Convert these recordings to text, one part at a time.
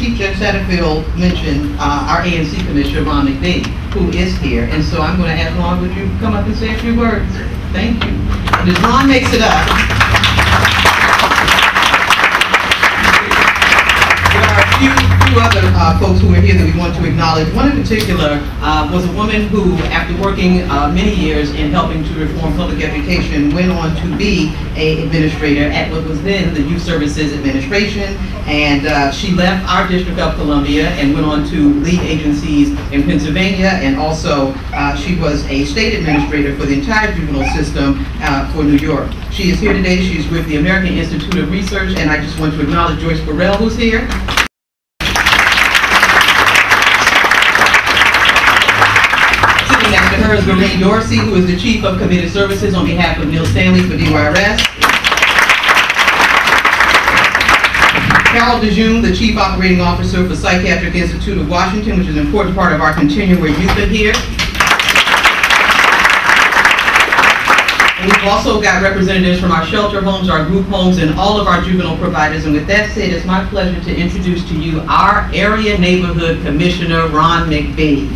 Chief Judge Satterfield mentioned our ANC Commissioner, Ron McBee, who is here. And so I'm going to ask Ron, would you come up and say a few words? Thank you. And as Ron makes it up, there are a few other folks who are here that we want to acknowledge. One in particular was a woman who, after working many years in helping to reform public education, went on to be an administrator at what was then the Youth Services Administration, and she left our District of Columbia and went on to lead agencies in Pennsylvania, and also she was a state administrator for the entire juvenile system for New York. She is here today. She's with the American Institute of Research, and I just want to acknowledge Joyce Burrell, who's here. Next to her is Lorraine Dorsey, who is the Chief of Committed Services on behalf of Neil Stanley for DYRS. Carol DeJune, the Chief Operating Officer for Psychiatric Institute of Washington, which is an important part of our continuum where you've been here. And we've also got representatives from our shelter homes, our group homes, and all of our juvenile providers. And with that said, it's my pleasure to introduce to you our Area Neighborhood Commissioner, Ron McBee.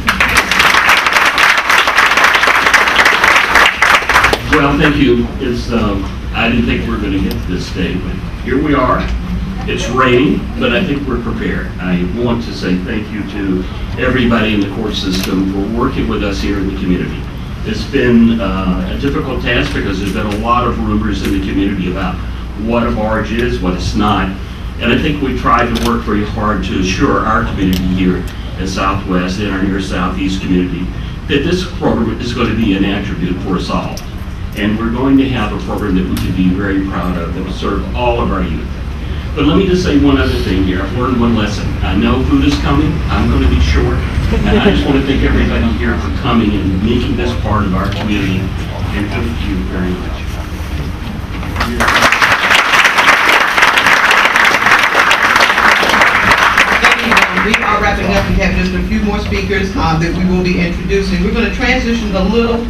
Well, thank you. I didn't think we were going to get to this day, but here we are. It's raining, but I think we're prepared. I want to say thank you to everybody in the court system for working with us here in the community. It's been a difficult task because there's been a lot of rumors in the community about what a BARJ is, what it's not. And I think we tried to work very hard to assure our community here at Southwest and our near Southeast community that this program is going to be an attribute for us all. And we're going to have a program that we can be very proud of that will serve all of our youth. But let me just say one other thing here. I've learned one lesson. I know food is coming. I'm going to be short. And I just want to thank everybody here for coming and making this part of our community. And thank you very much. We are wrapping up. We have just a few more speakers that we will be introducing. We're going to transition a little.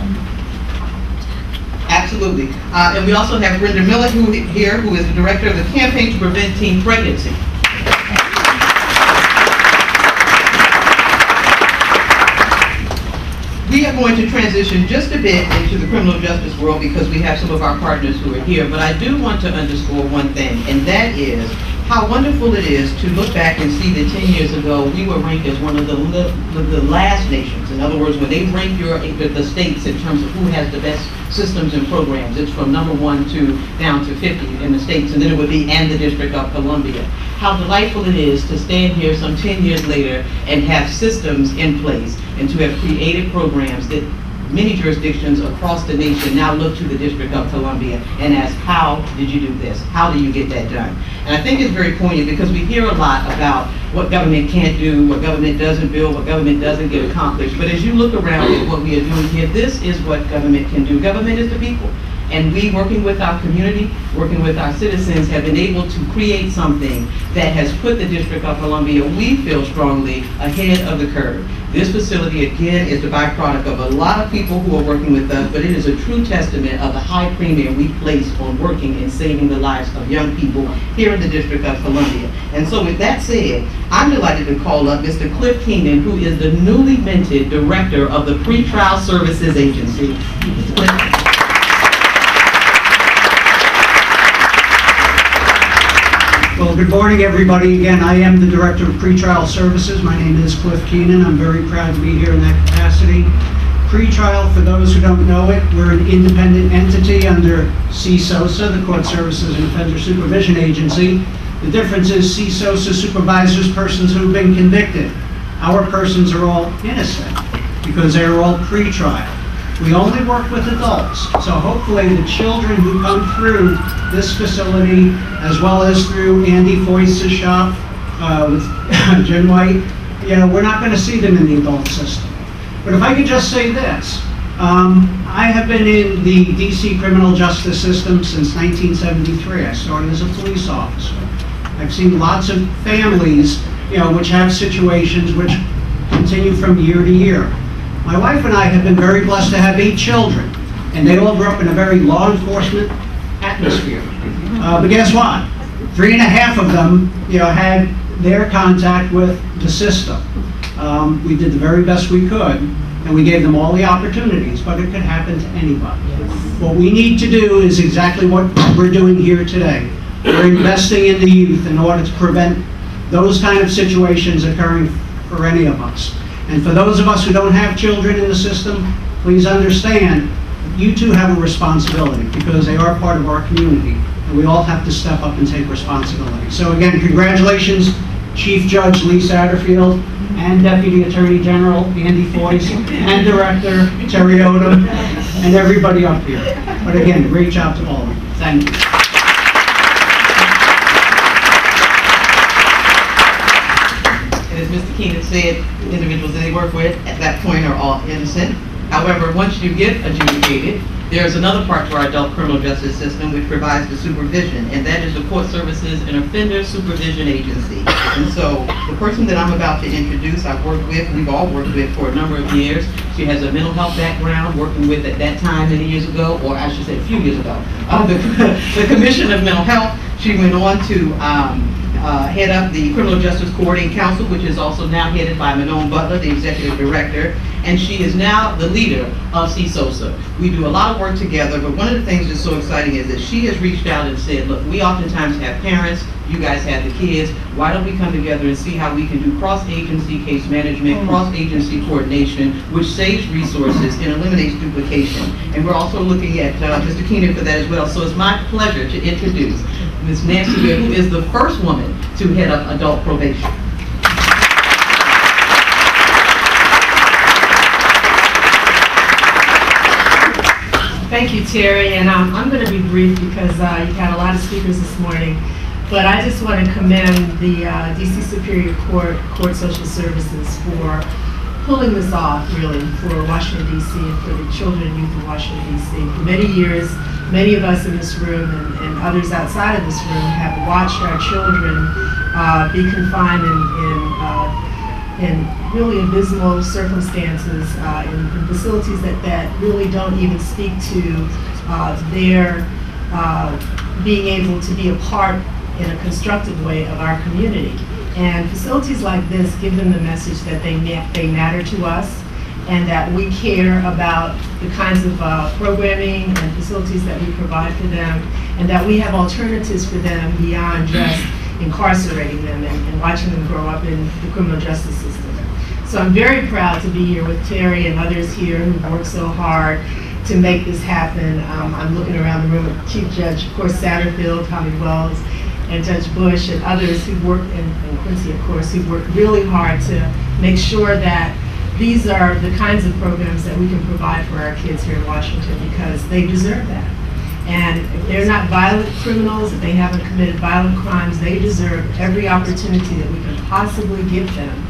Absolutely. And we also have Brenda Miller here, who is the director of the Campaign to Prevent Teen Pregnancy. We are going to transition just a bit into the criminal justice world because we have some of our partners who are here. But I do want to underscore one thing, and that is how wonderful it is to look back and see that 10 years ago we were ranked as one of the last nations. In other words, when they rank the states in terms of who has the best systems and programs, it's from #1 to down to 50 in the states, and then it would be and the District of Columbia. How delightful it is to stand here some 10 years later and have systems in place and to have created programs that many jurisdictions across the nation now look to the District of Columbia and ask, how did you do this? How do you get that done? And I think it's very poignant because we hear a lot about what government can't do, what government doesn't build, what government doesn't get accomplished. But as you look around at what we are doing here, this is what government can do. Government is the people. And we, working with our community, working with our citizens, have been able to create something that has put the District of Columbia, we feel strongly, ahead of the curve. This facility, again, is the byproduct of a lot of people who are working with us, but it is a true testament of the high premium we place on working and saving the lives of young people here in the District of Columbia. And so with that said, I'm delighted to call up Mr. Cliff Keenan, who is the newly minted Director of the Pretrial Services Agency. Mr. Cliff. Well, good morning, everybody. Again, I am the Director of Pretrial Services. My name is Cliff Keenan. I'm very proud to be here in that capacity. Pretrial, for those who don't know it, we're an independent entity under CSOSA, the Court Services and Offender Supervision Agency. The difference is CSOSA supervises persons who have been convicted. Our persons are all innocent because they're all pretrial. We only work with adults, so hopefully the children who come through this facility, as well as through Andy Foyce's shop with Jim White, we're not going to see them in the adult system. But if I could just say this, I have been in the DC criminal justice system since 1973. I started as a police officer. I've seen lots of families, which have situations which continue from year to year. My wife and I have been very blessed to have 8 children, and they all grew up in a very law enforcement atmosphere. But guess what? 3.5 of them, had their contact with the system. We did the very best we could, and we gave them all the opportunities, but it could happen to anybody. What we need to do is exactly what we're doing here today. We're investing in the youth in order to prevent those kind of situations occurring for any of us. And for those of us who don't have children in the system, please understand, you too have a responsibility because they are part of our community. And we all have to step up and take responsibility. So again, congratulations, Chief Judge Lee Satterfield, and Deputy Attorney General Andy Foyce, and Director Terry Odom, and everybody up here. But again, great job to all of you. Thank you. And as Mr. Keenan said, individuals that they work with at that point are all innocent. However, once you get adjudicated, there's another part to our adult criminal justice system which provides the supervision, and that is the Court Services and Offender Supervision Agency. And so the person that I'm about to introduce, we've all worked with for a number of years. She has a mental health background, working with at that time many years ago, or I should say a few years ago, the Commission of Mental Health. She went on to head up the Criminal Justice Coordinating Council, which is also now headed by Manon Butler, the Executive Director, and she is now the leader of CSOSA. We do a lot of work together, but one of the things that's so exciting is that she has reached out and said, look, we oftentimes have parents, you guys have the kids, why don't we come together and see how we can do cross-agency case management, cross-agency coordination, which saves resources and eliminates duplication. And we're also looking at Mr. Keenan for that as well. So it's my pleasure to introduce Ms. Nancy Weir, who is the first woman to head up adult probation. Thank you, Terry, and I'm going to be brief because you've had a lot of speakers this morning, but I just want to commend the DC Superior Court Social Services for pulling this off, really, for Washington, D.C. and for the children and youth of Washington, D.C. For many years, many of us in this room and others outside of this room have watched our children be confined in really abysmal circumstances, in facilities that really don't even speak to their being able to be a part in a constructive way of our community. And facilities like this give them the message that they matter to us and that we care about the kinds of programming and facilities that we provide for them, and that we have alternatives for them beyond just incarcerating them and watching them grow up in the criminal justice system. So I'm very proud to be here with Terry and others here who worked so hard to make this happen. I'm looking around the room at Chief Judge, of course, Satterfield, Tommy Wells, and Judge Bush, and others who worked, and Quincy, of course, who worked really hard to make sure that these are the kinds of programs that we can provide for our kids here in Washington, because they deserve that. And if they're not violent criminals, if they haven't committed violent crimes, they deserve every opportunity that we can possibly give them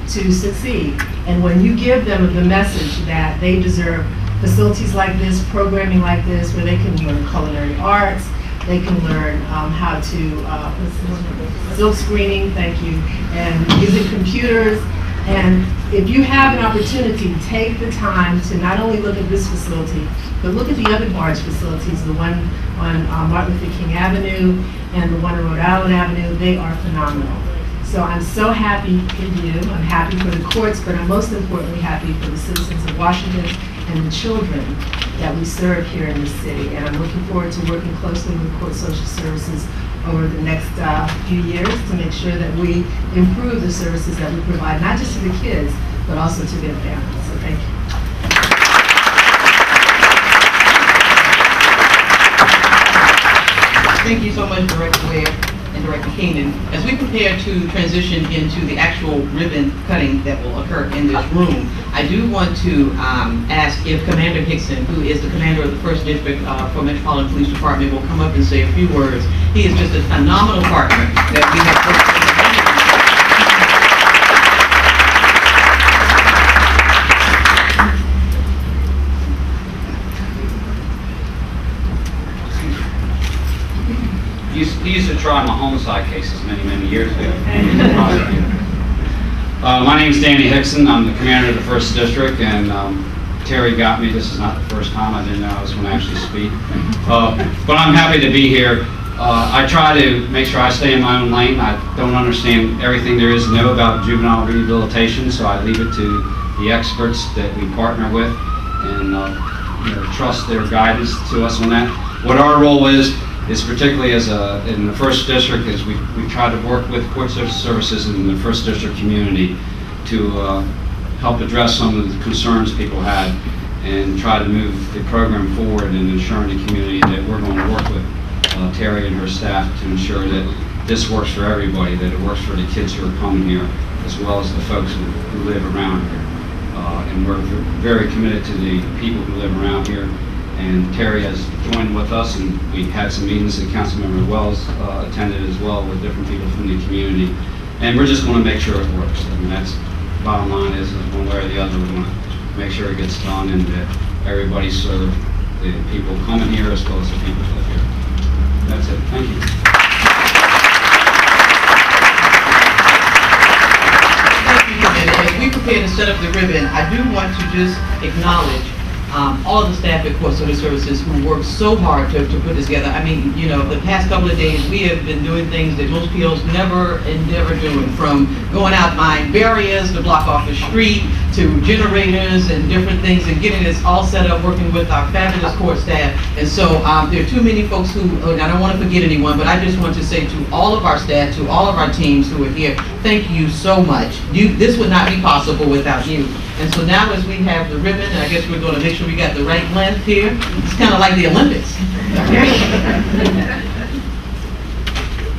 to succeed. And when you give them the message that they deserve facilities like this, programming like this, where they can learn culinary arts, they can learn how to, silk screening, thank you, and using computers. And if you have an opportunity, take the time to not only look at this facility, but look at the other BARJ facilities, the one on Martin Luther King Avenue and the one on Rhode Island Avenue. They are phenomenal. So I'm so happy for you. I'm happy for the courts, but I'm most importantly happy for the citizens of Washington and the children that we serve here in this city. And I'm looking forward to working closely with Court Social Services over the next few years to make sure that we improve the services that we provide, not just to the kids, but also to their families. So thank you. Thank you so much, Director Ware and Director Keenan. As we prepare to transition into the actual ribbon cutting that will occur in this room, I do want to ask if Commander Hickson, who is the commander of the 1st District for Metropolitan Police Department, will come up and say a few words. He is just a phenomenal partner that we have worked with. He used to try my homicide cases many, many years ago. My name is Danny Hickson. I'm the commander of the 1st District, and Terry got me. This is not the first time. I didn't know I was going to actually speak. But I'm happy to be here. I try to make sure I stay in my own lane. I don't understand everything there is to know about juvenile rehabilitation, so I leave it to the experts that we partner with and trust their guidance to us on that. What our role is particularly in the first district is we try to work with court services in the first district community to help address some of the concerns people had and try to move the program forward and ensuring the community that we're going to work with Terry and her staff to ensure that this works for everybody, that it works for the kids who are coming here, as well as the folks who live around here. And we're very committed to the people who live around here. And Terry has joined with us, and we had some meetings that Councilmember Wells attended as well with different people from the community. And we're just going to make sure it works. I mean, that's the bottom line is one way or the other, we want to make sure it gets done and that everybody served, the people coming here as well as the people who live here. That's it. Thank you. Thank you. And as we prepare to set up the ribbon, I do want to just acknowledge all of the staff at Court Services who worked so hard to put this together. I mean, the past couple of days we have been doing things that most POs never doing, from going out behind barriers to block off the street to generators and different things, and getting this all set up, working with our fabulous court staff. And so there are too many folks who, and I don't want to forget anyone, but I just want to say to all of our staff, to all of our teams who are here, thank you so much. This would not be possible without you. And so now as we have the ribbon, and I guess we're going to make sure we got the right length here. It's kind of like the Olympics.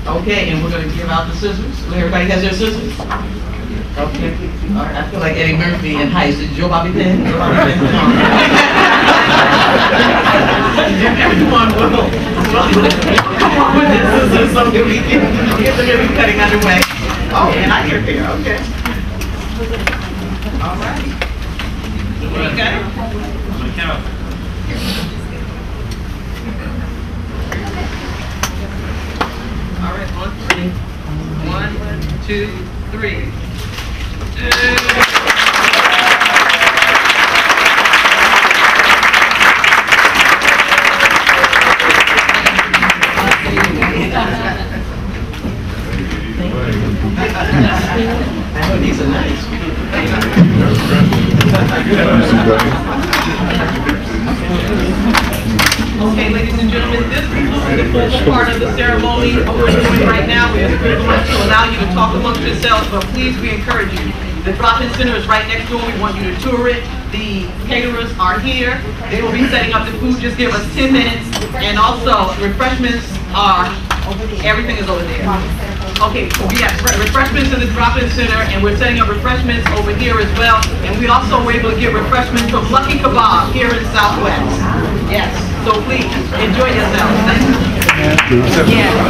Okay, and we're going to give out the scissors. Everybody has their scissors? Okay. All right, I feel like Eddie Murphy in Heist. Did Joe Bobby Pin? Everyone will come on with the scissors so that we can get the ribbon cutting underway. Oh, and I hear here. Okay. All right. You got it? I'm going to count. All right, on three. 1, 2, 3. I know these are nice. Okay, ladies and gentlemen, this concludes the formal part of the ceremony. What we're doing right now is we're going to allow you to talk amongst yourselves, but please, we encourage you. The drop-in center is right next door. We want you to tour it. The caterers are here. They will be setting up the food. Just give us 10 minutes. And also, refreshments are, everything is over there. Okay, so we have refreshments in the drop-in center, and we're setting up refreshments over here as well. And we also were able to get refreshments from Lucky Kebab here in Southwest. Yes, so please, enjoy yourselves. Thank you. Yeah.